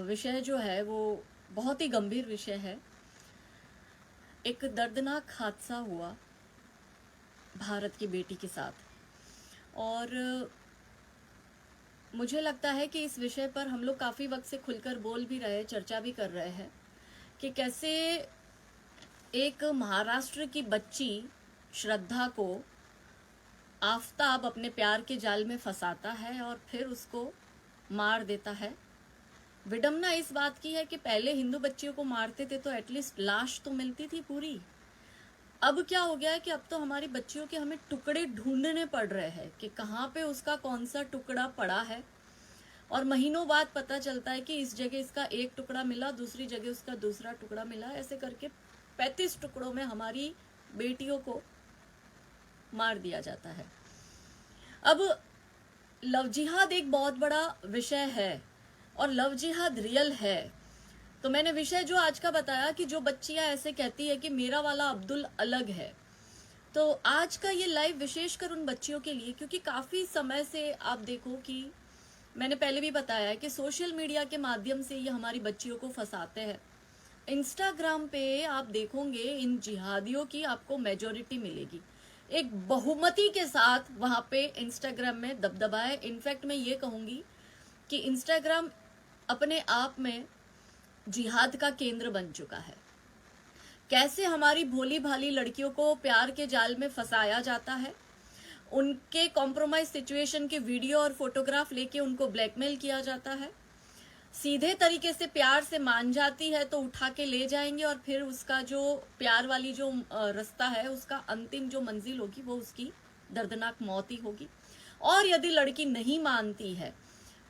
विषय जो है वो बहुत ही गंभीर विषय है। एक दर्दनाक हादसा हुआ भारत की बेटी के साथ, और मुझे लगता है कि इस विषय पर हम लोग काफ़ी वक्त से खुलकर बोल भी रहे, चर्चा भी कर रहे हैं कि कैसे एक महाराष्ट्र की बच्ची श्रद्धा को आफताब अपने प्यार के जाल में फंसाता है और फिर उसको मार देता है। विडंबना इस बात की है कि पहले हिंदू बच्चियों को मारते थे तो एटलीस्ट लाश तो मिलती थी पूरी। अब क्या हो गया है कि अब तो हमारी बच्चियों के हमें टुकड़े ढूंढने पड़ रहे हैं कि कहाँ पे उसका कौन सा टुकड़ा पड़ा है, और महीनों बाद पता चलता है कि इस जगह इसका एक टुकड़ा मिला, दूसरी जगह उसका दूसरा टुकड़ा मिला। ऐसे करके 35 टुकड़ों में हमारी बेटियों को मार दिया जाता है। अब लव जिहाद एक बहुत बड़ा विषय है और लव जिहाद रियल है। तो मैंने विषय जो आज का बताया कि जो बच्चियां ऐसे कहती है कि मेरा वाला अब्दुल अलग है, तो आज का ये लाइव विशेषकर उन बच्चियों के लिए, क्योंकि काफी समय से आप देखो कि मैंने पहले भी बताया है कि सोशल मीडिया के माध्यम से ये हमारी बच्चियों को फंसाते हैं। इंस्टाग्राम पे आप देखोगे इन जिहादियों की आपको मेजोरिटी मिलेगी, एक बहुमति के साथ वहां पे इंस्टाग्राम में दबदबा है। इनफैक्ट मैं ये कहूंगी कि इंस्टाग्राम अपने आप में जिहाद का केंद्र बन चुका है। कैसे हमारी भोली भाली लड़कियों को प्यार के जाल में फंसाया जाता है, उनके कॉम्प्रोमाइज सिचुएशन के वीडियो और फोटोग्राफ लेके उनको ब्लैकमेल किया जाता है। सीधे तरीके से प्यार से मान जाती है तो उठा के ले जाएंगे और फिर उसका जो प्यार वाली जो रास्ता है, उसका अंतिम जो मंजिल होगी वो उसकी दर्दनाक मौत ही होगी। और यदि लड़की नहीं मानती है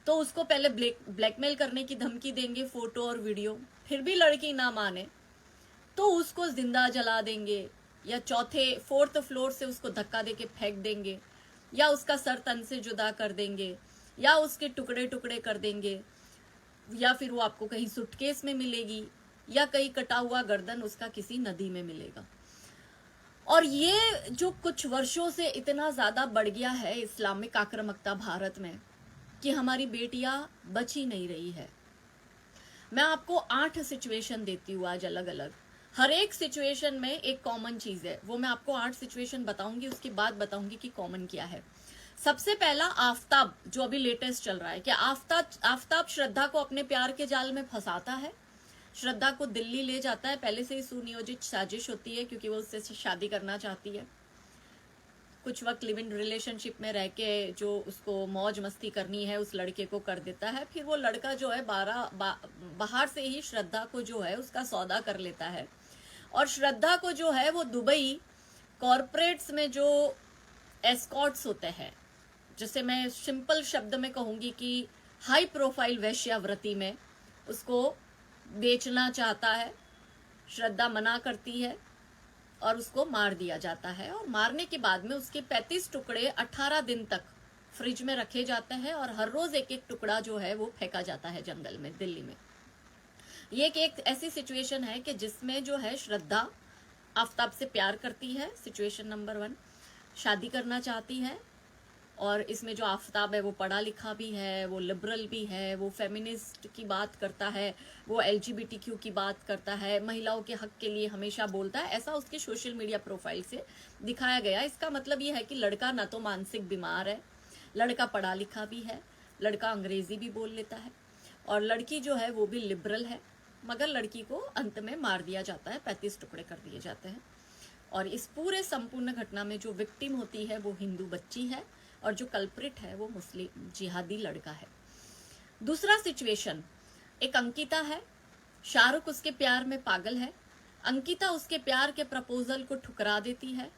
तो उसको पहले ब्लैकमेल करने की धमकी देंगे, फोटो और वीडियो। फिर भी लड़की ना माने तो उसको जिंदा जला देंगे, या फोर्थ फ्लोर से उसको धक्का देके फेंक देंगे, या उसका सर तन से जुदा कर देंगे, या उसके टुकड़े टुकड़े कर देंगे, या फिर वो आपको कहीं सूटकेस में मिलेगी, या कहीं कटा हुआ गर्दन उसका किसी नदी में मिलेगा। और ये जो कुछ वर्षों से इतना ज्यादा बढ़ गया है इस्लामिक आक्रामकता भारत में कि हमारी बेटियां बच ही नहीं रही है। मैं आपको 8 सिचुएशन देती हूँ आज अलग अलग। हर एक सिचुएशन में एक कॉमन चीज है, वो मैं आपको 8 सिचुएशन बताऊंगी, उसके बाद बताऊंगी कि कॉमन क्या है। सबसे पहला आफताब, जो अभी लेटेस्ट चल रहा है कि आफताब श्रद्धा को अपने प्यार के जाल में फंसाता है। श्रद्धा को दिल्ली ले जाता है, पहले से ही सुनियोजित साजिश होती है क्योंकि वो उससे शादी करना चाहती है। कुछ वक्त लिव इन रिलेशनशिप में रह के जो उसको मौज मस्ती करनी है उस लड़के को कर देता है। फिर वो लड़का जो है बाहर से ही श्रद्धा को जो है उसका सौदा कर लेता है, और श्रद्धा को जो है वो दुबई कॉरपोरेट्स में जो एस्कॉर्ट्स होते हैं, जैसे मैं सिंपल शब्द में कहूंगी कि हाई प्रोफाइल वेश्यावृत्ति में उसको बेचना चाहता है। श्रद्धा मना करती है और उसको मार दिया जाता है, और मारने के बाद में उसके 35 टुकड़े 18 दिन तक फ्रिज में रखे जाते हैं, और हर रोज एक एक टुकड़ा जो है वो फेंका जाता है जंगल में दिल्ली में। ये एक ऐसी सिचुएशन है कि जिसमें जो है श्रद्धा आफताब से प्यार करती है, सिचुएशन नंबर 1, शादी करना चाहती है। और इसमें जो आफताब है वो पढ़ा लिखा भी है, वो लिबरल भी है, वो फेमिनिस्ट की बात करता है, वो LGBTQ की बात करता है, महिलाओं के हक के लिए हमेशा बोलता है, ऐसा उसके सोशल मीडिया प्रोफाइल से दिखाया गया। इसका मतलब ये है कि लड़का ना तो मानसिक बीमार है, लड़का पढ़ा लिखा भी है, लड़का अंग्रेजी भी बोल लेता है, और लड़की जो है वो भी लिबरल है। मगर लड़की को अंत में मार दिया जाता है, 35 टुकड़े कर दिए जाते हैं। और इस पूरे संपूर्ण घटना में जो विक्टिम होती है वो हिंदू बच्ची है, और जो कल्प्रिट है वो मुस्लिम जिहादी लड़का है। दूसरा सिचुएशन, एक अंकिता है, शाहरुख उसके प्यार में पागल है। अंकिता उसके प्यार के प्रपोजल को ठुकरा देती है।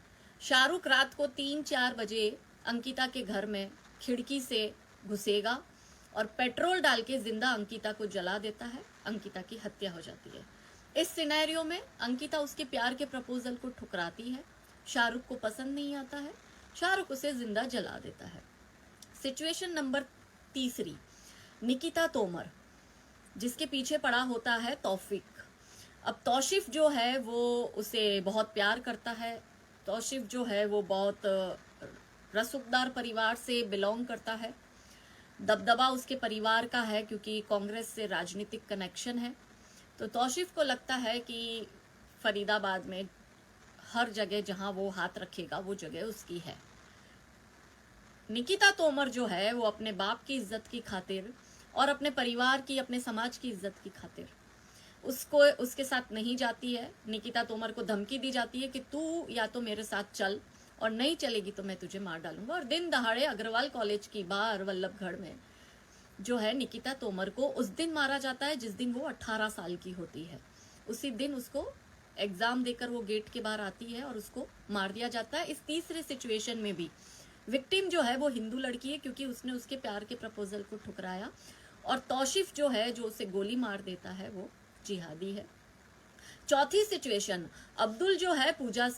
शाहरुख रात को 3-4 बजे अंकिता के घर में खिड़की से घुसेगा और पेट्रोल डाल के जिंदा अंकिता को जला देता है। अंकिता की हत्या हो जाती है। इस सिनेरियो में अंकिता उसके प्यार के प्रपोजल को ठुकराती है, शाहरुख को पसंद नहीं आता है, शाहरुख उसे जिंदा जला देता है। सिचुएशन नंबर 3, निकिता तोमर, जिसके पीछे पड़ा होता है तौफिक। अब तौशिफ जो है वो उसे बहुत प्यार करता है। तौशिफ जो है वो बहुत रसूखदार परिवार से बिलोंग करता है। दबदबा उसके परिवार का है क्योंकि कांग्रेस से राजनीतिक कनेक्शन है। तो तौसीफ को लगता है कि फरीदाबाद में हर जगह जहां वो हाथ रखेगा वो जगह उसकी है। निकिता तोमर जो है वो अपने बाप की इज्जत की खातिर और अपने परिवार की, अपने समाज की इज्जत की खातिर उसको उसके साथ नहीं जाती है। निकिता तोमर को धमकी दी जाती है कि तू या तो मेरे साथ चल और नहीं चलेगी तो मैं तुझे मार डालूंगा। और दिन दहाड़े अग्रवाल कॉलेज की बाहर वल्लभगढ़ में जो है निकिता तोमर को उस दिन मारा जाता है जिस दिन वो 18 साल की होती है। उसी दिन उसको एग्जाम देकर वो गेट के बाहर आती है और उसको मार दिया जाता है। इस तीसरे सिचुएशन में भी विक्टिम जो है वो हिंदू लड़की है क्योंकि उसने उसके प्यार के प्रपोजल को ठुकराया, और तौसीफ जो है जो उसे गोली मार देता है वो जिहादी है। चौथी सिचुएशन, अब्दुल जो है पूजा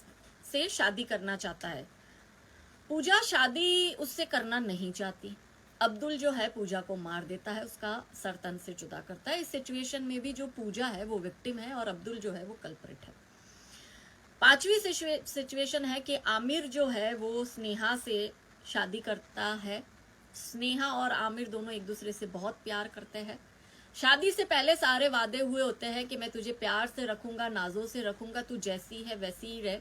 से शादी करना चाहता है। पूजा शादी उससे करना नहीं चाहती। अब्दुल जो है पूजा को मार देता है, उसका सर तन से जुदा करता है। इस सिचुएशन में भी जो पूजा है वो विक्टिम है और अब्दुल जो है वो कल्प्रिट है। पांचवी सिचुएशन है कि आमिर जो है वो स्नेहा से शादी करता है। स्नेहा और आमिर दोनों एक दूसरे से बहुत प्यार करते हैं। शादी से पहले सारे वादे हुए होते हैं कि मैं तुझे प्यार से रखूंगा, नाजों से रखूंगा, तू जैसी है वैसी ही रहे,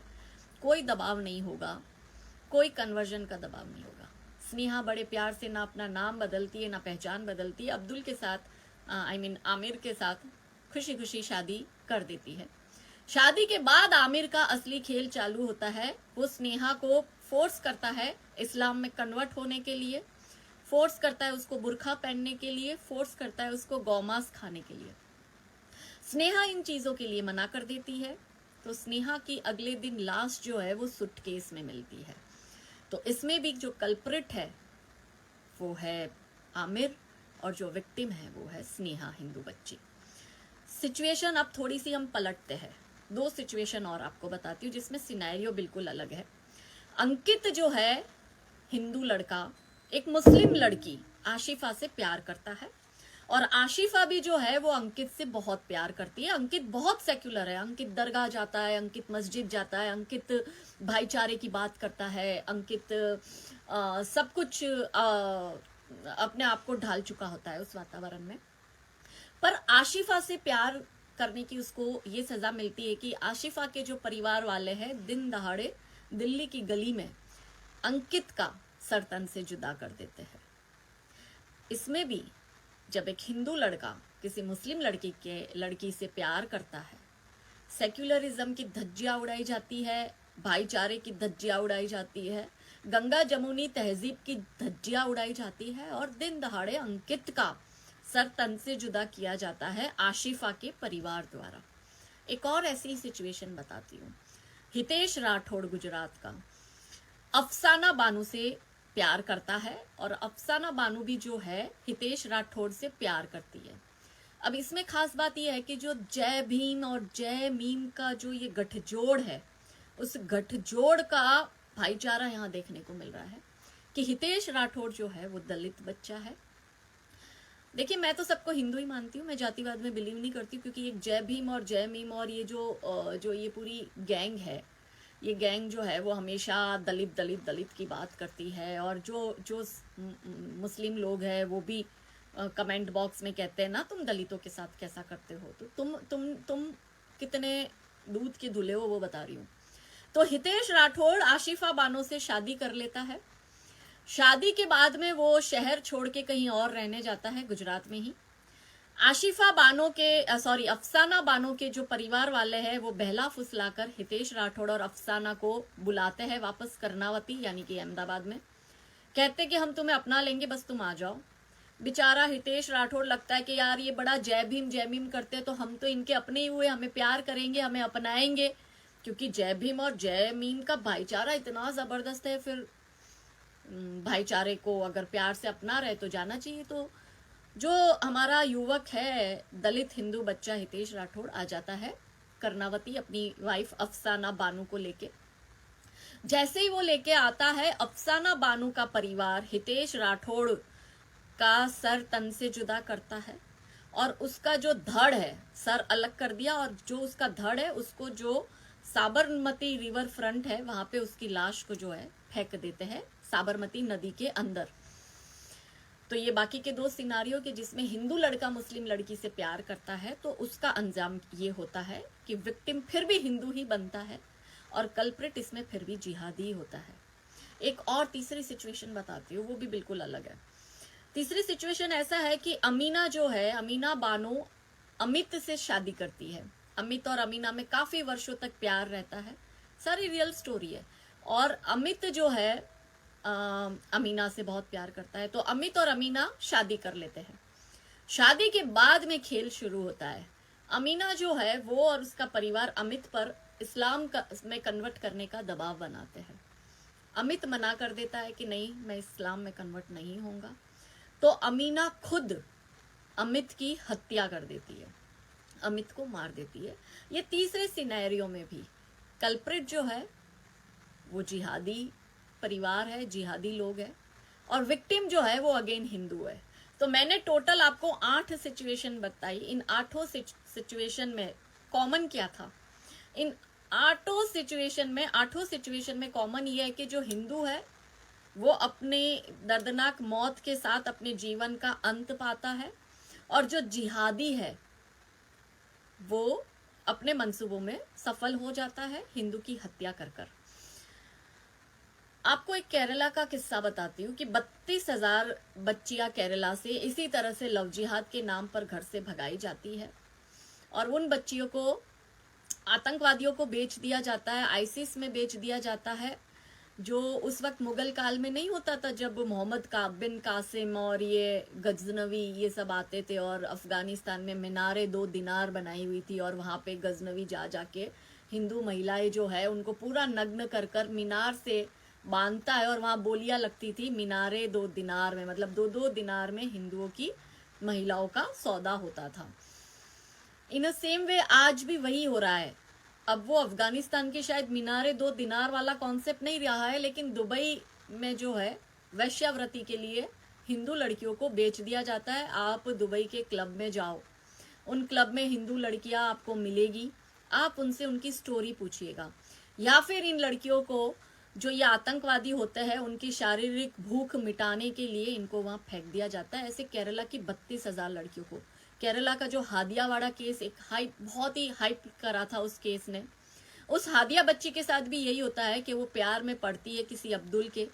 कोई दबाव नहीं होगा, कोई कन्वर्जन का दबाव नहीं होगा। स्नेहा बड़े प्यार से ना अपना नाम बदलती है ना पहचान बदलती है, अब्दुल के साथ आमिर के साथ खुशी खुशी शादी कर देती है। शादी के बाद आमिर का असली खेल चालू होता है। वो स्नेहा को फोर्स करता है इस्लाम में कन्वर्ट होने के लिए, फोर्स करता है उसको बुर्खा पहनने के लिए, फोर्स करता है उसको गौमांस खाने के लिए। स्नेहा इन चीजों के लिए मना कर देती है। तो स्नेहा की अगले दिन लाश जो है वो सूटकेस में मिलती है। तो इसमें भी जो कल्प्रिट है वो है आमिर और जो विक्टिम है वो है स्नेहा, हिंदू बच्ची। सिचुएशन अब थोड़ी सी हम पलटते हैं, दो सिचुएशन और आपको बताती हूँ जिसमें सिनेरियो बिल्कुल अलग है। अंकित जो है हिंदू लड़का एक मुस्लिम लड़की आशिफा से प्यार करता है, और आशिफा भी जो है वो अंकित से बहुत प्यार करती है। अंकित बहुत सेक्युलर है, अंकित दरगाह जाता है, अंकित मस्जिद जाता है, अंकित भाईचारे की बात करता है, अंकित सब कुछ अपने आप को ढाल चुका होता है उस वातावरण में। पर आशिफा से प्यार करने की उसको ये सजा मिलती है कि आशिफा के जो परिवार वाले हैं दिन दहाड़े दिल्ली की गली में अंकित का सर तन से जुदा कर देते हैं। इसमें भी जब एक हिंदू लड़का किसी मुस्लिम लड़की से प्यार करता है, सेक्युलरिज्म की धज्जियां उड़ाई जाती है, भाईचारे की धज्जियां उड़ाई जाती है, गंगा जमुनी तहजीब की धज्जियां उड़ाई जाती है, और दिन दहाड़े अंकित का सर तन से जुदा किया जाता है आशिफा के परिवार द्वारा। एक और ऐसी सिचुएशन बताती हूँ। हितेश राठौड़ गुजरात का अफसाना बानू से प्यार करता है, और अफसाना बानू भी जो है हितेश राठौड़ से प्यार करती है। अब इसमें खास बात यह है कि जो जय भीम और जय मीम का जो ये गठजोड़ है, उस गठजोड़ का भाईचारा यहाँ देखने को मिल रहा है कि हितेश राठौड़ जो है वो दलित बच्चा है। देखिए, मैं तो सबको हिंदू ही मानती हूँ, मैं जातिवाद में बिलीव नहीं करती, क्योंकि ये जय भीम और जय मीम और ये जो ये पूरी गैंग है, ये गैंग जो है वो हमेशा दलित दलित दलित की बात करती है। और जो मुस्लिम लोग हैं वो भी कमेंट बॉक्स में कहते हैं ना, तुम दलितों के साथ कैसा करते हो, तो तुम कितने दूध के धुले हो वो बता रही हूँ। तो हितेश राठौड़ आशिफा बानो से शादी कर लेता है। शादी के बाद में वो शहर छोड़ के कहीं और रहने जाता है, गुजरात में ही। अफसाना बानो के जो परिवार वाले हैं वो बहला फुसलाकर हितेश राठौड़ और अफसाना को बुलाते हैं वापस कर्नावती यानी कि अहमदाबाद में। कहते कि हम तुम्हें अपना लेंगे, बस तुम आ जाओ। बेचारा हितेश राठौड़ लगता है कि यार ये बड़ा जय भीम करते हैं, तो हम तो इनके अपने ही हुए, हमें प्यार करेंगे, हमें अपनाएंगे, क्योंकि जय भीम और जय मीम का भाईचारा इतना जबरदस्त है। फिर भाईचारे को अगर प्यार से अपना रहे तो जाना चाहिए। तो जो हमारा युवक है दलित हिंदू बच्चा हितेश राठौड़ आ जाता है कर्नावती अपनी वाइफ अफसाना बानू को लेके। जैसे ही वो लेके आता है, अफसाना बानू का परिवार हितेश राठौड़ का सर तन से जुदा करता है, और उसका जो धड़ है सर अलग कर दिया, और जो उसका धड़ है उसको जो साबरमती रिवर फ्रंट है वहां पे उसकी लाश को जो है फेंक देते हैं साबरमती नदी के अंदर। तो ये बाकी के दो सिनारियो के जिसमें हिंदू लड़का मुस्लिम लड़की से प्यार करता है तो उसका अंजाम ये होता है कि विक्टिम फिर भी हिंदू ही बनता है और कल्प्रिट इसमें फिर भी जिहादी होता है। एक और तीसरी सिचुएशन बताती हूँ, वो भी बिल्कुल अलग है। तीसरी सिचुएशन ऐसा है कि अमीना जो है, अमीना बानो अमित से शादी करती है। अमित और अमीना में काफी वर्षों तक प्यार रहता है, सारी रियल स्टोरी है। और अमित जो है अमीना से बहुत प्यार करता है, तो अमित और अमीना शादी कर लेते हैं। शादी के बाद में खेल शुरू होता है। अमीना जो है वो और उसका परिवार अमित पर इस्लाम में कन्वर्ट करने का दबाव बनाते हैं। अमित मना कर देता है कि नहीं, मैं इस्लाम में कन्वर्ट नहीं होऊंगा। तो अमीना खुद अमित की हत्या कर देती है, अमित को मार देती है। ये तीसरे सिनेरियो में भी कल्प्रिट जो है वो जिहादी परिवार है, जिहादी लोग है, और विक्टिम जो है वो अगेन हिंदू है। तो मैंने टोटल आपको 8 सिचुएशन बताई। इन 8 सिचुएशन में कॉमन क्या था? इन 8 सिचुएशन में कॉमन ये है कि जो हिंदू है वो अपने दर्दनाक मौत के साथ अपने जीवन का अंत पाता है, और जो जिहादी है वो अपने मंसूबों में सफल हो जाता है हिंदू की हत्या कर कर। आपको एक केरला का किस्सा बताती हूँ कि 32,000 बच्चियां केरला से इसी तरह से लव जिहाद के नाम पर घर से भगाई जाती है, और उन बच्चियों को आतंकवादियों को बेच दिया जाता है, आईसिस में बेच दिया जाता है। जो उस वक्त मुगल काल में नहीं होता था, जब मोहम्मद बिन कासिम और ये गजनवी ये सब आते थे, और अफगानिस्तान में मीनारे 2 दिनार बनाई हुई थी, और वहां पे गजनवी जा जाके हिंदू महिलाएं जो है उनको पूरा नग्न कर कर मीनार से बांधता है, और वहां बोलियां लगती थी मीनारे 2 दिनार में, मतलब 2-2 दिनार में हिंदुओं की महिलाओं का सौदा होता था। इन अ सेम वे आज भी वही हो रहा है। अब वो अफगानिस्तान के शायद मीनारे 2 दिनार वाला कॉन्सेप्ट नहीं रहा है, लेकिन दुबई में जो है वैश्यावृत्ति के लिए हिंदू लड़कियों को बेच दिया जाता है। आप दुबई के क्लब में जाओ, उन क्लब में हिंदू लड़कियां आपको मिलेगी, आप उनसे उनकी स्टोरी पूछिएगा। या फिर इन लड़कियों को जो ये आतंकवादी होते हैं उनकी शारीरिक भूख मिटाने के लिए इनको वहां फेंक दिया जाता है। ऐसे केरला की 32,000 लड़कियों को। केरला का जो हादियावाड़ा केस एक बहुत ही हाइप करा था उस केस ने। उस हादिया बच्ची के साथ भी यही होता है कि वो प्यार में पड़ती है किसी अब्दुल के,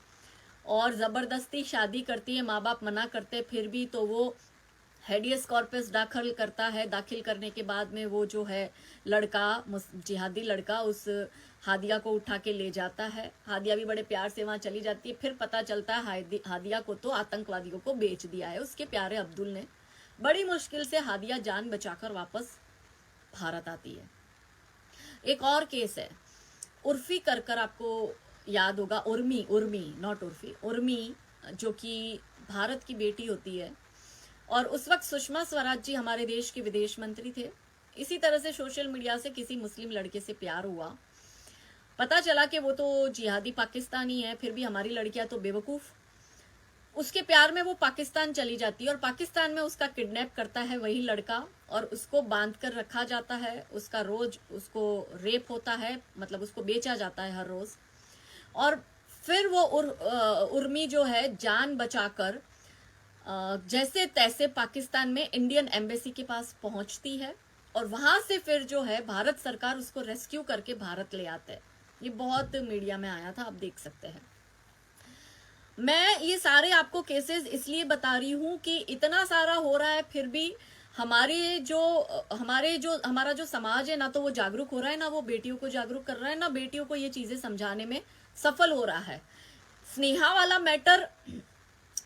और जबरदस्ती शादी करती है, माँ बाप मना करते फिर भी, तो वो हेडियस कॉर्पस दाखिल करता है। दाखिल करने के बाद में वो जो है लड़का, जिहादी लड़का, उस हादिया को उठा के ले जाता है। हादिया भी बड़े प्यार से वहां चली जाती है। फिर पता चलता है हादिया को तो आतंकवादियों को बेच दिया है उसके प्यारे अब्दुल ने। बड़ी मुश्किल से हादिया जान बचाकर वापस भारत आती है। एक और केस है उर्फी कर आपको याद होगा, उर्मी नॉट उर्फी, उर्मी जो कि भारत की बेटी होती है, और उस वक्त सुषमा स्वराज जी हमारे देश के विदेश मंत्री थे। इसी तरह से सोशल मीडिया से किसी मुस्लिम लड़के से प्यार हुआ, पता चला कि वो तो जिहादी पाकिस्तानी है, फिर भी हमारी लड़कियां तो बेवकूफ। उसके प्यार में वो पाकिस्तान चली जाती है, और पाकिस्तान में उसका किडनैप करता है वही लड़का, और उसको बांध कर रखा जाता है। उसका रोज उसको रेप होता है, मतलब उसको बेचा जाता है हर रोज। और फिर वो उर्मी जो है जान बचाकर जैसे तैसे पाकिस्तान में इंडियन एम्बेसी के पास पहुंचती है, और वहां से फिर जो है भारत सरकार उसको रेस्क्यू करके भारत ले आते हैं। ये बहुत मीडिया में आया था, आप देख सकते हैं। मैं ये सारे आपको केसेस इसलिए बता रही हूं कि इतना सारा हो रहा है, फिर भी हमारा जो समाज है ना, तो वो जागरूक हो रहा है, ना वो बेटियों को जागरूक कर रहा है, ना बेटियों को ये चीजें समझाने में सफल हो रहा है। स्नेहा वाला मैटर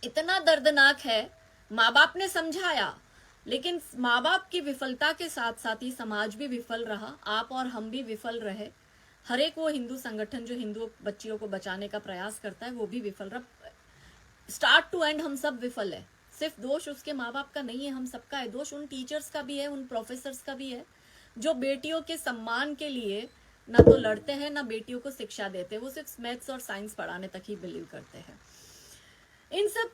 इतना दर्दनाक है, माँ बाप ने समझाया, लेकिन माँ बाप की विफलता के साथ साथ ही समाज भी विफल रहा, आप और हम भी विफल रहे। हर एक वो हिंदू संगठन जो हिंदू बच्चियों को बचाने का प्रयास करता है वो भी विफल रहा। स्टार्ट टू एंड हम सब विफल है। सिर्फ दोष उसके माँ बाप का नहीं है, हम सबका है दोष। उन टीचर्स का भी है, उन प्रोफेसर्स का भी है, जो बेटियों के सम्मान के लिए ना तो लड़ते हैं ना बेटियों को शिक्षा देते हैं। वो सिर्फ मैथ्स और साइंस पढ़ाने तक ही बिलीव करते हैं। इन सब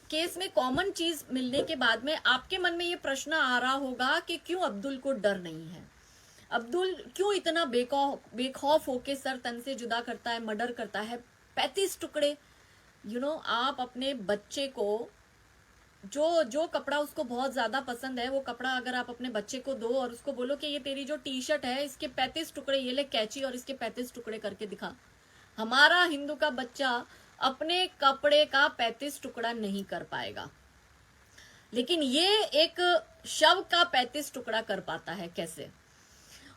केस में कॉमन चीज मिलने के बाद में आपके मन में ये प्रश्न आ रहा होगा कि क्यों अब्दुल को डर नहीं है, अब्दुल क्यों इतना बेखौफ होके सर तन से जुदा करता है, मर्डर करता है 35 टुकड़े। आप अपने बच्चे को जो जो कपड़ा उसको बहुत ज्यादा पसंद है, वो कपड़ा अगर आप अपने बच्चे को दो और उसको बोलो कि ये तेरी जो टी शर्ट है इसके 35 टुकड़े, ये ले कैची और इसके 35 टुकड़े करके दिखा, हमारा हिंदू का बच्चा अपने कपड़े का 35 टुकड़ा नहीं कर पाएगा, लेकिन ये एक शव का 35 टुकड़ा कर पाता है कैसे,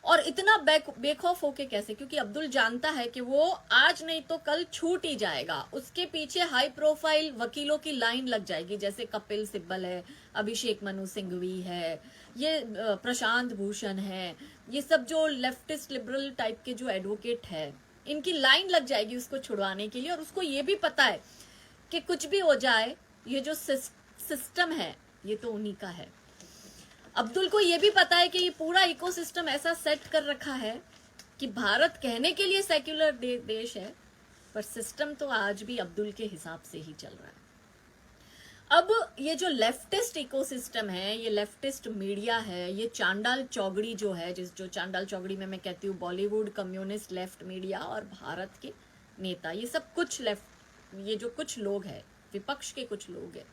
और इतना बेखौफ होके कैसे, क्योंकि अब्दुल जानता है कि वो आज नहीं तो कल छूट ही जाएगा, उसके पीछे हाई प्रोफाइल वकीलों की लाइन लग जाएगी, जैसे कपिल सिब्बल है, अभिषेक मनु सिंघवी है, ये प्रशांत भूषण है, ये सब जो लेफ्टिस्ट लिबरल टाइप के जो एडवोकेट है, इनकी लाइन लग जाएगी उसको छुड़वाने के लिए। और उसको ये भी पता है कि कुछ भी हो जाए, ये जो सिस्टम है ये तो उन्हीं का है। अब्दुल को ये भी पता है कि ये पूरा इकोसिस्टम ऐसा सेट कर रखा है कि भारत कहने के लिए सेक्युलर देश है, पर सिस्टम तो आज भी अब्दुल के हिसाब से ही चल रहा है। अब ये जो लेफ्टिस्ट इकोसिस्टम है, ये लेफ्टिस्ट मीडिया है, ये चांडाल चौगड़ी जो है, जो चांडाल चौगड़ी में मैं कहती हूँ बॉलीवुड, कम्युनिस्ट, लेफ्ट मीडिया और भारत के नेता, ये सब कुछ लेफ्ट, ये जो कुछ लोग हैं, विपक्ष के कुछ लोग हैं,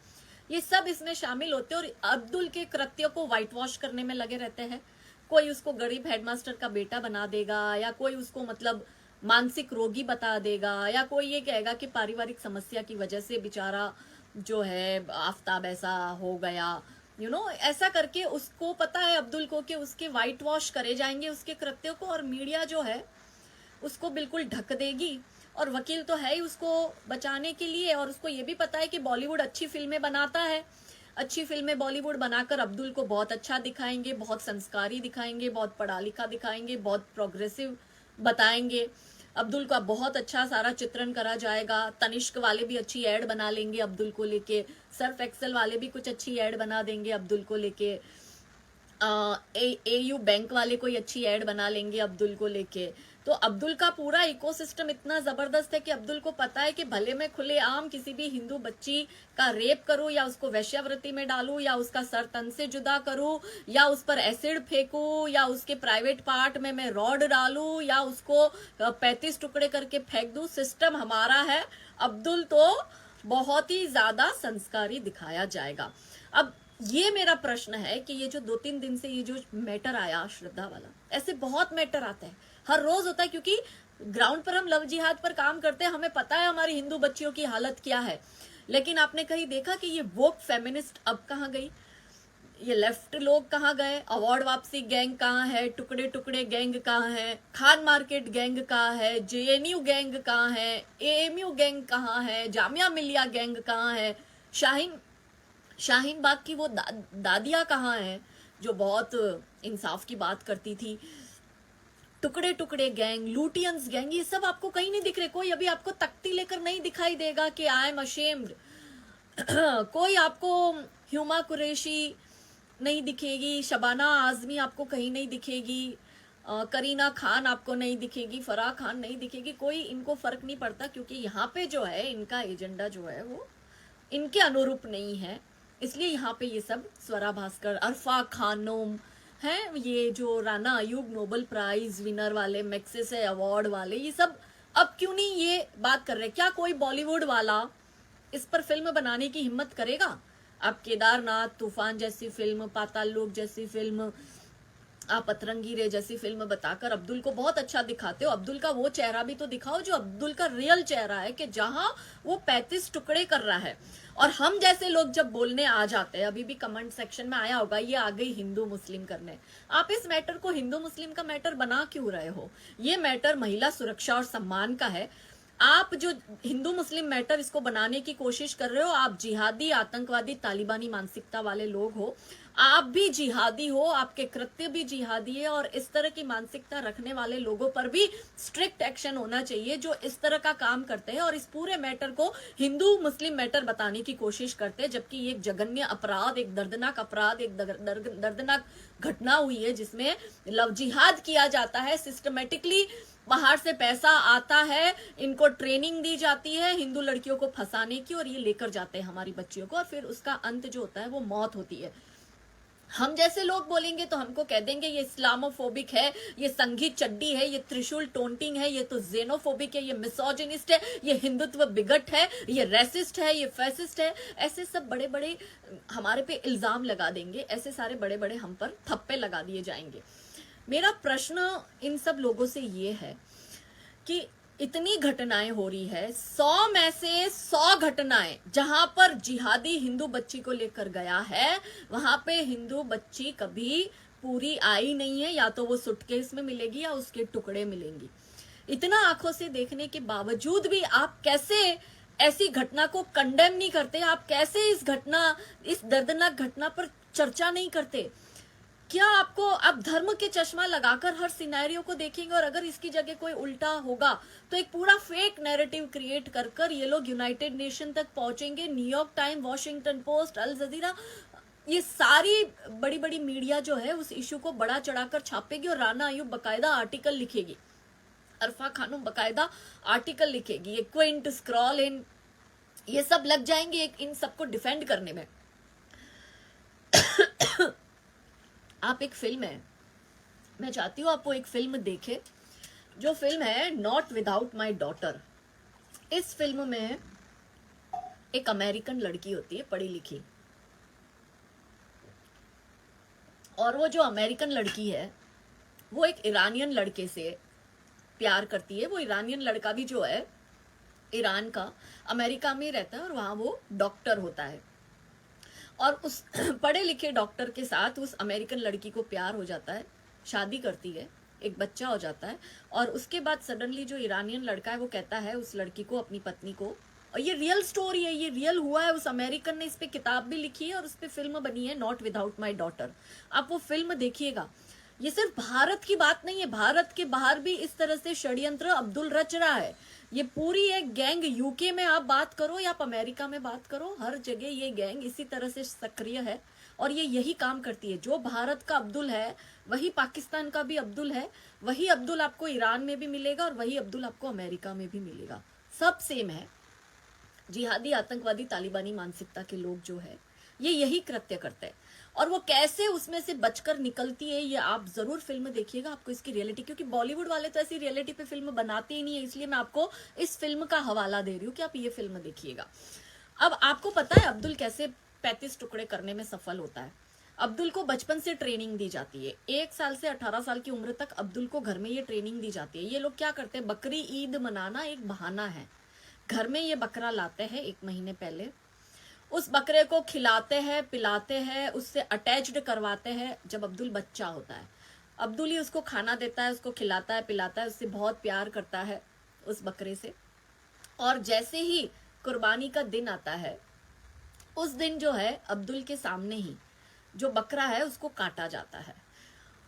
ये सब इसमें शामिल होते हैं और अब्दुल के कृत्यों को व्हाइट वॉश करने में लगे रहते हैं। कोई उसको गरीब हेडमास्टर का बेटा बना देगा, या कोई उसको मतलब मानसिक रोगी बता देगा, या कोई ये कहेगा कि पारिवारिक समस्या की वजह से बेचारा जो है आफ्ताब ऐसा हो गया, ऐसा करके उसको पता है अब्दुल को कि उसके व्हाइट वॉश करे जाएंगे उसके कृत्यों को, और मीडिया जो है उसको बिल्कुल ढक देगी। और वकील तो है ही उसको बचाने के लिए, और उसको ये भी पता है कि बॉलीवुड अच्छी फिल्में बनाता है, अच्छी फिल्में बॉलीवुड बनाकर अब्दुल को बहुत अच्छा दिखाएंगे, बहुत संस्कारी दिखाएंगे, बहुत पढ़ा लिखा दिखाएंगे, बहुत प्रोग्रेसिव बताएंगे, अब्दुल का बहुत अच्छा सारा चित्रण करा जाएगा। तनिष्क वाले भी अच्छी एड बना लेंगे अब्दुल को लेके, सर्फ एक्सेल वाले भी कुछ अच्छी एड बना देंगे अब्दुल को लेके, एयू बैंक वाले कोई अच्छी एड बना लेंगे अब्दुल को लेके। तो अब्दुल का पूरा इकोसिस्टम इतना जबरदस्त है कि अब्दुल को पता है कि भले मैं खुलेआम किसी भी हिंदू बच्ची का रेप करूं, या उसको वैश्यावृत्ति में डालूं, या उसका सर तन से जुदा करूं, या उस पर एसिड फेंकूं, या उसके प्राइवेट पार्ट में मैं रॉड डालूं, या उसको 35 टुकड़े करके फेंक दूं, सिस्टम हमारा है। अब्दुल तो बहुत ही ज्यादा संस्कारी दिखाया जाएगा। अब ये मेरा प्रश्न है कि ये जो 2-3 दिन से ये जो मैटर आया श्रद्धा वाला, ऐसे बहुत मैटर आते हैं, हर रोज होता है, क्योंकि ग्राउंड पर हम लव जिहाद पर काम करते हैं, हमें पता है हमारी हिंदू बच्चियों की हालत क्या है। लेकिन आपने कहीं देखा कि ये वोक फेमिनिस्ट अब कहाँ गई, ये लेफ्ट लोग कहाँ गए, अवार्ड वापसी गैंग कहाँ है, टुकड़े टुकड़े गैंग कहाँ है, खान मार्केट गैंग कहाँ है, जेएनयू गैंग कहाँ है, एएमयू गैंग कहाँ है, जामिया मिलिया गैंग कहाँ है, शाहीन बाग की वो दादिया कहाँ है जो बहुत इंसाफ की बात करती थी, टुकड़े टुकड़े गैंग, लूटियंस गैंग, ये सब आपको कहीं नहीं दिख रहे। कोई अभी आपको तख्ती लेकर नहीं दिखाई देगा कि आई एम अशेम्ड कोई आपको ह्यूमा कुरैशी नहीं दिखेगी, शबाना आजमी आपको कहीं नहीं दिखेगी, करीना खान आपको नहीं दिखेगी, फराह खान नहीं दिखेगी, कोई इनको फर्क नहीं पड़ता, क्योंकि यहाँ पे जो है इनका एजेंडा जो है वो इनके अनुरूप नहीं है। इसलिए यहाँ पे ये सब स्वरा भास्कर, अरफा खानोम हैं, ये जो Rana Ayyub Nobel prize winner वाले, मैग्सेसे अवार्ड वाले, ये सब अब क्यों नहीं ये बात कर रहे? क्या कोई बॉलीवुड वाला इस पर फिल्म बनाने की हिम्मत करेगा? आप केदारनाथ तूफान जैसी फिल्म, पाताल लोक जैसी फिल्म, आप अतरंगी रे जैसी फिल्म बताकर अब्दुल को बहुत अच्छा दिखाते हो, अब्दुल का वो चेहरा भी तो दिखाओ जो अब्दुल का रियल चेहरा है, कि जहां वो 35 टुकड़े कर रहा है। और हम जैसे लोग जब बोलने आ जाते हैं, अभी भी कमेंट सेक्शन में आया होगा, ये आ गई हिंदू मुस्लिम करने। आप इस मैटर को हिंदू मुस्लिम का मैटर बना क्यों रहे हो? ये मैटर महिला सुरक्षा और सम्मान का है। आप जो हिंदू मुस्लिम मैटर इसको बनाने की कोशिश कर रहे हो, आप जिहादी, आतंकवादी, तालिबानी मानसिकता वाले लोग हो, आप भी जिहादी हो, आपके कृत्य भी जिहादी है, और इस तरह की मानसिकता रखने वाले लोगों पर भी स्ट्रिक्ट एक्शन होना चाहिए जो इस तरह का काम करते हैं और इस पूरे मैटर को हिंदू मुस्लिम मैटर बताने की कोशिश करते हैं, जबकि ये एक जघन्य अपराध, एक दर्दनाक अपराध, एक दर्दनाक घटना हुई है जिसमें लव जिहाद किया जाता है सिस्टमेटिकली। बाहर से पैसा आता है, इनको ट्रेनिंग दी जाती है हिंदू लड़कियों को फंसाने की, और ये लेकर जाते हैं हमारी बच्चियों को, और फिर उसका अंत जो होता है वो मौत होती है। हम जैसे लोग बोलेंगे तो हमको कह देंगे ये इस्लामोफोबिक है, ये संघी चड्डी है, ये त्रिशूल टोंटिंग है, ये तो जेनोफोबिक है, ये मिसोजिनिस्ट है, ये हिंदुत्व बिगट है, ये रेसिस्ट है, ये फैसिस्ट है। ऐसे सब बड़े बड़े हमारे पे इल्जाम लगा देंगे, ऐसे सारे बड़े बड़े हम पर थप्पे लगा दिए जाएंगे। मेरा प्रश्न इन सब लोगों से ये है कि इतनी घटनाएं हो रही है, 100 में से 100 घटनाएं जहां पर जिहादी हिंदू बच्ची को लेकर गया है, वहां पे हिंदू बच्ची कभी पूरी आई नहीं है, या तो वो सुटकेस में मिलेगी या उसके टुकड़े मिलेंगी। इतना आंखों से देखने के बावजूद भी आप कैसे ऐसी घटना को कंडेम नहीं करते? आप कैसे इस दर्दनाक घटना पर चर्चा नहीं करते? क्या आपको आप धर्म के चश्मा लगाकर हर सिनेरियो को देखेंगे, और अगर इसकी जगह कोई उल्टा होगा तो एक पूरा फेक नैरेटिव क्रिएट कर कर ये लोग यूनाइटेड नेशन तक पहुंचेंगे। न्यूयॉर्क टाइम, वॉशिंगटन पोस्ट, अल जजीरा, ये सारी बड़ी बड़ी मीडिया जो है उस इशू को बड़ा चढ़ाकर छापेगी, और राना अयूब बकायदा आर्टिकल लिखेगी, अरफा खानम बकायदा आर्टिकल लिखेगी, ये क्विंट स्क्रॉल इन ये सब लग जाएंगे इन सबको डिफेंड करने में। आप एक फिल्म है, मैं चाहती हूँ आप वो एक फिल्म देखे, जो फिल्म है नॉट विदाउट माई डॉटर। इस फिल्म में एक अमेरिकन लड़की होती है, पढ़ी लिखी, और वो जो अमेरिकन लड़की है वो एक ईरानियन लड़के से प्यार करती है। वो ईरानियन लड़का भी जो है ईरान का अमेरिका में रहता है, और वहां वो डॉक्टर होता है, और उस पढ़े लिखे डॉक्टर के साथ उस अमेरिकन लड़की को प्यार हो जाता है, शादी करती है, एक बच्चा हो जाता है। और उसके बाद सडनली जो ईरानियन लड़का है वो कहता है उस लड़की को, अपनी पत्नी को, और ये रियल स्टोरी है, ये रियल हुआ है, उस अमेरिकन ने इस पे किताब भी लिखी है और उस पे फिल्म बनी है, नॉट विदाउट माई डॉटर। आप वो फिल्म देखिएगा। ये सिर्फ भारत की बात नहीं है, भारत के बाहर भी इस तरह से षड्यंत्र अब्दुल रच रहा है। ये पूरी एक गैंग, यूके में आप बात करो या आप अमेरिका में बात करो, हर जगह ये गैंग इसी तरह से सक्रिय है, और ये यही काम करती है। जो भारत का अब्दुल है वही पाकिस्तान का भी अब्दुल है, वही अब्दुल आपको ईरान में भी मिलेगा, और वही अब्दुल आपको अमेरिका में भी मिलेगा। सब सेम है। जिहादी, आतंकवादी, तालिबानी मानसिकता के लोग जो है ये यही कृत्य करते हैं, और वो कैसे उसमें से बचकर निकलती है, ये आप जरूर फिल्म देखिएगा, आपको इसकी रियलिटी, क्योंकि बॉलीवुड वाले तो ऐसी रियलिटी पे फिल्म बनाते ही नहीं है, इसलिए मैं आपको इस फिल्म का हवाला दे रही हूँ कि आप ये फिल्म देखिएगा। अब आपको पता है अब्दुल कैसे 35 टुकड़े करने में सफल होता है। अब्दुल को बचपन से ट्रेनिंग दी जाती है, 1 साल से 18 साल की उम्र तक अब्दुल को घर में ये ट्रेनिंग दी जाती है। ये लोग क्या करते हैं, बकरी ईद मनाना एक बहाना है, घर में ये बकरा लाते हैं 1 महीने पहले, उस बकरे को खिलाते हैं, पिलाते हैं, उससे अटैच्ड करवाते हैं। जब अब्दुल बच्चा होता है, अब्दुल ही उसको खाना देता है, उसको खिलाता है, पिलाता है, उससे बहुत प्यार करता है उस बकरे से। और जैसे ही कुर्बानी का दिन आता है, उस दिन जो है अब्दुल के सामने ही जो बकरा है उसको काटा जाता है।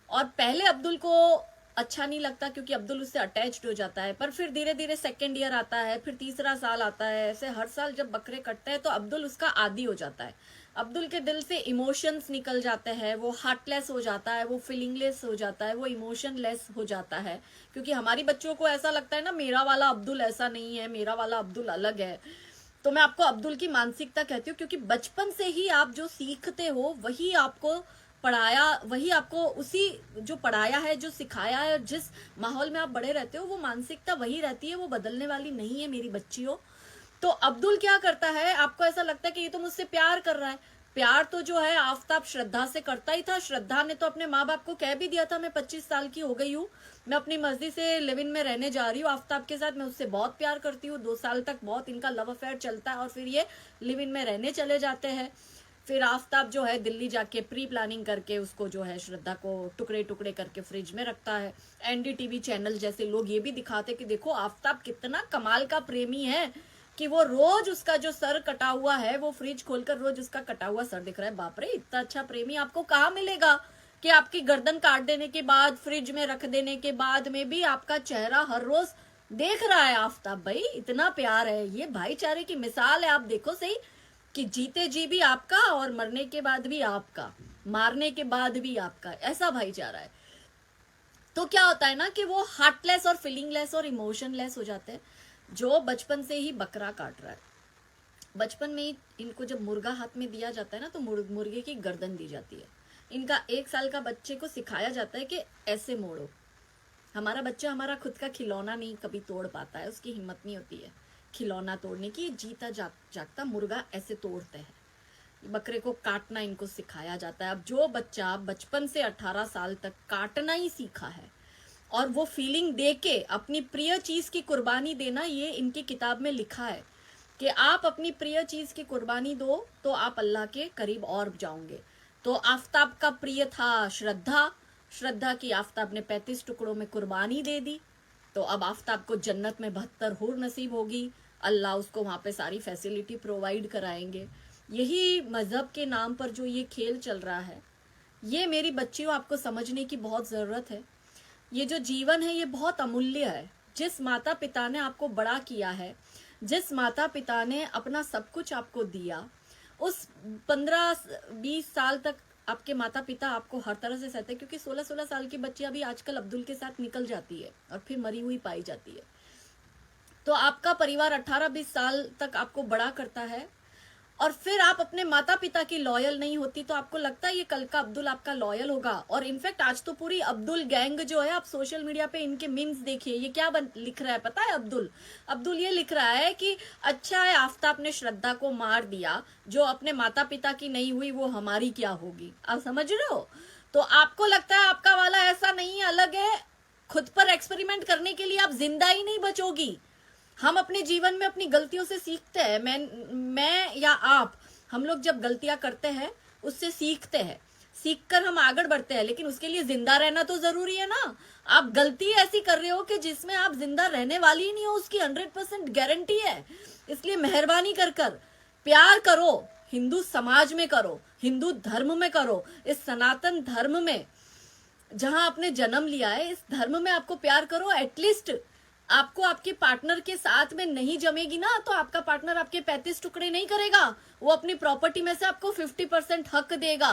और पहले अब्दुल को अच्छा नहीं लगता, क्योंकि अब्दुल उससे अटैच्ड हो जाता है, पर फिर धीरे धीरे 2nd ईयर आता है, फिर 3रा साल आता है, ऐसे हर साल जब बकरे कटते हैं तो अब्दुल उसका आदी हो जाता है। अब्दुल के दिल से इमोशंस निकल जाते हैं, वो हार्टलेस हो जाता है, वो फीलिंगलेस हो जाता है, वो इमोशनलेस हो जाता है। क्योंकि हमारी बच्चों को ऐसा लगता है ना, मेरा वाला अब्दुल ऐसा नहीं है, मेरा वाला अब्दुल अलग है। तो मैं आपको अब्दुल की मानसिकता कहती हूँ, क्योंकि बचपन से ही आप जो सीखते हो वही आपको पढ़ाया, वही आपको उसी जो पढ़ाया है, जो सिखाया है, जिस माहौल में आप बड़े रहते हो वो मानसिकता वही रहती है, वो बदलने वाली नहीं है मेरी बच्चियों। तो अब्दुल क्या करता है, आपको ऐसा लगता है कि ये तो मुझसे प्यार कर रहा है। प्यार तो जो है आफ्ताब श्रद्धा से करता ही था। श्रद्धा ने तो अपने माँ बाप को कह भी दिया था, मैं 25 साल की हो गई हूँ, मैं अपनी मर्जी से लिव इन में रहने जा रही हूँ आफ्ताब के साथ, मैं उससे बहुत प्यार करती हूँ। 2 साल तक बहुत इनका लव अफेयर चलता है, और फिर ये लिव इन में रहने चले जाते हैं। फिर आफ्ताब जो है दिल्ली जाके प्री प्लानिंग करके उसको जो है श्रद्धा को टुकड़े टुकड़े करके फ्रिज में रखता है। एनडीटीवी चैनल जैसे लोग ये भी दिखाते कि देखो आफ्ताब कितना कमाल का प्रेमी है, कि वो रोज उसका जो सर कटा हुआ है वो फ्रिज खोलकर रोज उसका कटा हुआ सर दिख रहा है। बाप रे, इतना अच्छा प्रेमी आपको कहाँ मिलेगा कि आपकी गर्दन काट देने के बाद, फ्रिज में रख देने के बाद में भी आपका चेहरा हर रोज देख रहा है आफ्ताब। भाई इतना प्यार है, ये भाईचारे की मिसाल है। आप देखो सही कि जीते जी भी आपका और मरने के बाद भी आपका, मारने के बाद भी आपका, ऐसा भाईचारा है। तो क्या होता है ना कि वो हार्टलेस और फीलिंगलेस और इमोशनलेस हो जाते हैं। जो बचपन से ही बकरा काट रहा है, बचपन में ही इनको जब मुर्गा हाथ में दिया जाता है ना, तो मुर्गे की गर्दन दी जाती है, इनका 1 साल का बच्चे को सिखाया जाता है कि ऐसे मोड़ो। हमारा बच्चा हमारा खुद का खिलौना नहीं कभी तोड़ पाता है, उसकी हिम्मत नहीं होती है खिलौना तोड़ने की। जीता जागता मुर्गा ऐसे तोड़ते हैं। बकरे को काटना इनको सिखाया जाता है। अब जो बच्चा बचपन से 18 साल तक काटना ही सीखा है और वो फीलिंग दे के अपनी प्रिय चीज की कुर्बानी देना, ये इनकी किताब में लिखा है कि आप अपनी प्रिय चीज की कुर्बानी दो तो आप अल्लाह के करीब और जाओगे। तो आफताब का प्रिय था श्रद्धा, श्रद्धा की आफताब ने 35 टुकड़ों में कुर्बानी दे दी, तो अब आफताब को जन्नत में 72 हूर नसीब होगी। अल्लाह उसको वहां पे सारी फैसिलिटी प्रोवाइड कराएंगे। यही मजहब के नाम पर जो ये खेल चल रहा है, ये मेरी बच्चियों आपको समझने की बहुत जरूरत है। ये जो जीवन है ये बहुत अमूल्य है। जिस माता पिता ने आपको बड़ा किया है, जिस माता पिता ने अपना सब कुछ आपको दिया, उस 15-20 साल तक आपके माता पिता आपको हर तरह से सहते हैं, क्योंकि 16-16 साल की बच्ची अभी आजकल अब्दुल के साथ निकल जाती है और फिर मरी हुई पाई जाती है। तो आपका परिवार 18-20 साल तक आपको बड़ा करता है और फिर आप अपने माता पिता की लॉयल नहीं होती, तो आपको लगता है ये कल का अब्दुल आपका लॉयल होगा। और इनफैक्ट आज तो पूरी अब्दुल गैंग जो है, आप सोशल मीडिया पे इनके मीम्स देखिए, ये क्या लिख रहा है पता है? अब्दुल ये लिख रहा है कि अच्छा है आफताब ने श्रद्धा को मार दिया, जो अपने माता पिता की नहीं हुई वो हमारी क्या होगी। आप समझ रहे हो? तो आपको लगता है आपका वाला ऐसा नहीं, अलग है। खुद पर एक्सपेरिमेंट करने के लिए आप जिंदा ही नहीं बचोगी। हम अपने जीवन में अपनी गलतियों से सीखते हैं। मैं या आप, हम लोग जब गलतियां करते हैं उससे सीखते हैं, सीखकर हम आगे बढ़ते हैं, लेकिन उसके लिए जिंदा रहना तो जरूरी है ना। आप गलती ऐसी कर रहे हो कि जिसमें आप जिंदा रहने वाली ही नहीं हो, उसकी 100% गारंटी है। इसलिए मेहरबानी कर प्यार करो, हिंदू समाज में करो, हिंदू धर्म में करो, इस सनातन धर्म में जहां आपने जन्म लिया है, इस धर्म में आपको प्यार करो। एटलीस्ट आपको आपके पार्टनर के साथ में नहीं जमेगी ना, तो आपका पार्टनर आपके 35 टुकड़े नहीं करेगा, वो अपनी प्रॉपर्टी में से आपको 50% हक देगा,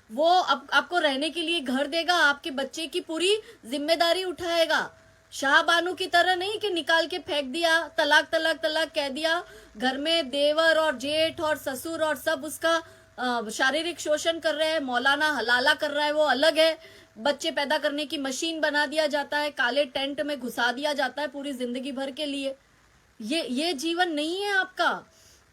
वो आपको रहने के लिए घर देगा, आपके बच्चे की पूरी जिम्मेदारी उठाएगा। शाहबानू की तरह नहीं कि निकाल के फेंक दिया, तलाक तलाक तलाक कह दिया, घर में देवर और जेठ और ससुर और सब उसका शारीरिक शोषण कर रहे हैं, मौलाना हलाला कर रहा है, वो अलग है। बच्चे पैदा करने की मशीन बना दिया जाता है, काले टेंट में घुसा दिया जाता है पूरी जिंदगी भर के लिए। ये जीवन नहीं है आपका।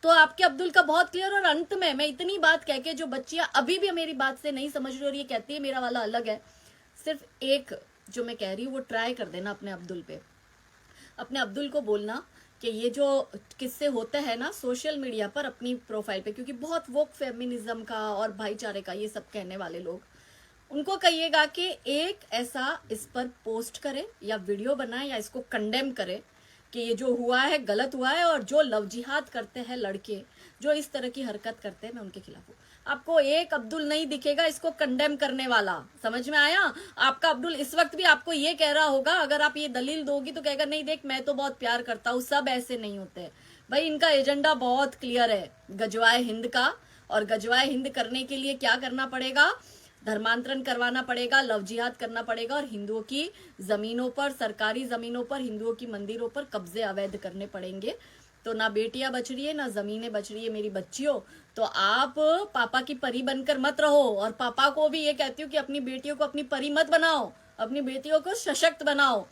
तो आपके अब्दुल का बहुत क्लियर। और अंत में मैं इतनी बात कह के, जो बच्चियां अभी भी मेरी बात से नहीं समझ रही और ये कहती है मेरा वाला अलग है, सिर्फ एक जो मैं कह रही हूँ वो ट्राई कर देना अपने अब्दुल पे। अपने अब्दुल को बोलना कि ये जो किस्से होते हैं ना सोशल मीडिया पर अपनी प्रोफाइल पे, क्योंकि बहुत वोक फेमिनिज्म का और भाईचारे का ये सब कहने वाले लोग, उनको कहिएगा कि एक ऐसा इस पर पोस्ट करे या वीडियो बनाए या इसको कंडेम करे कि ये जो हुआ है गलत हुआ है, और जो लव जिहाद करते हैं लड़के, जो इस तरह की हरकत करते हैं, मैं उनके खिलाफ हूँ। आपको एक अब्दुल नहीं दिखेगा इसको कंडेम करने वाला। समझ में आया? आपका अब्दुल इस वक्त भी आपको ये कह रहा होगा, अगर आप ये दलील दोगी तो कहेगा नहीं देख मैं तो बहुत प्यार करता हूँ। सब ऐसे नहीं होते भाई, इनका एजेंडा बहुत क्लियर है गजवाए हिंद का। और गजवाए हिंद करने के लिए क्या करना पड़ेगा? धर्मांतरण करवाना पड़ेगा, लव जिहाद करना पड़ेगा, और हिंदुओं की जमीनों पर, सरकारी जमीनों पर, हिंदुओं की मंदिरों पर कब्जे अवैध करने पड़ेंगे। तो ना बेटियां बच रही है ना जमीनें बच रही है मेरी बच्चियों। तो आप पापा की परी बनकर मत रहो। और पापा को भी ये कहती हूँ कि अपनी बेटियों को अपनी परी मत बनाओ, अपनी बेटियों को सशक्त बनाओ।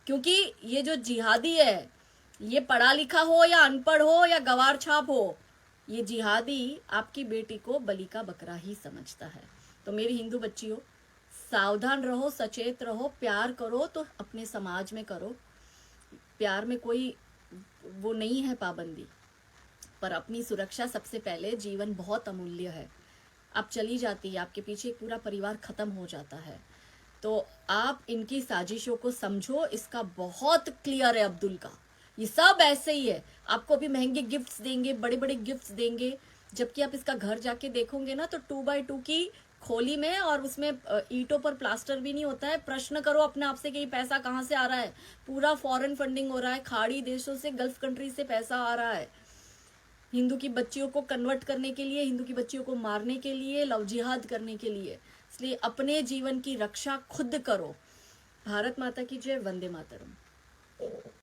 क्योंकि ये जो जिहादी है, ये पढ़ा लिखा हो या अनपढ़ हो या गवार छाप हो, ये जिहादी आपकी बेटी को बलि का बकरा ही समझता है। तो मेरी हिंदू बच्चियों, सावधान रहो, सचेत रहो, प्यार करो तो अपने समाज में करो। प्यार में कोई वो नहीं है पाबंदी, पर अपनी सुरक्षा सबसे पहले। जीवन बहुत अमूल्य है। आप चली जाती है, आपके पीछे एक पूरा परिवार खत्म हो जाता है। तो आप इनकी साजिशों को समझो। इसका बहुत क्लियर है अब्दुल का, ये सब ऐसे ही है। आपको अभी महंगे गिफ्ट्स देंगे, बड़े बड़े गिफ्ट्स देंगे, जबकि आप इसका घर जाके देखोगे ना तो 2x2 की खोली में, और उसमें ईंटों पर प्लास्टर भी नहीं होता है। प्रश्न करो अपने आप से कि ये पैसा कहाँ से आ रहा है? पूरा फॉरेन फंडिंग हो रहा है, खाड़ी देशों से, गल्फ कंट्री से पैसा आ रहा है हिंदू की बच्चियों को कन्वर्ट करने के लिए, हिंदू की बच्चियों को मारने के लिए, लव जिहाद करने के लिए। इसलिए अपने जीवन की रक्षा खुद करो। भारत माता की जय। वंदे मातरम।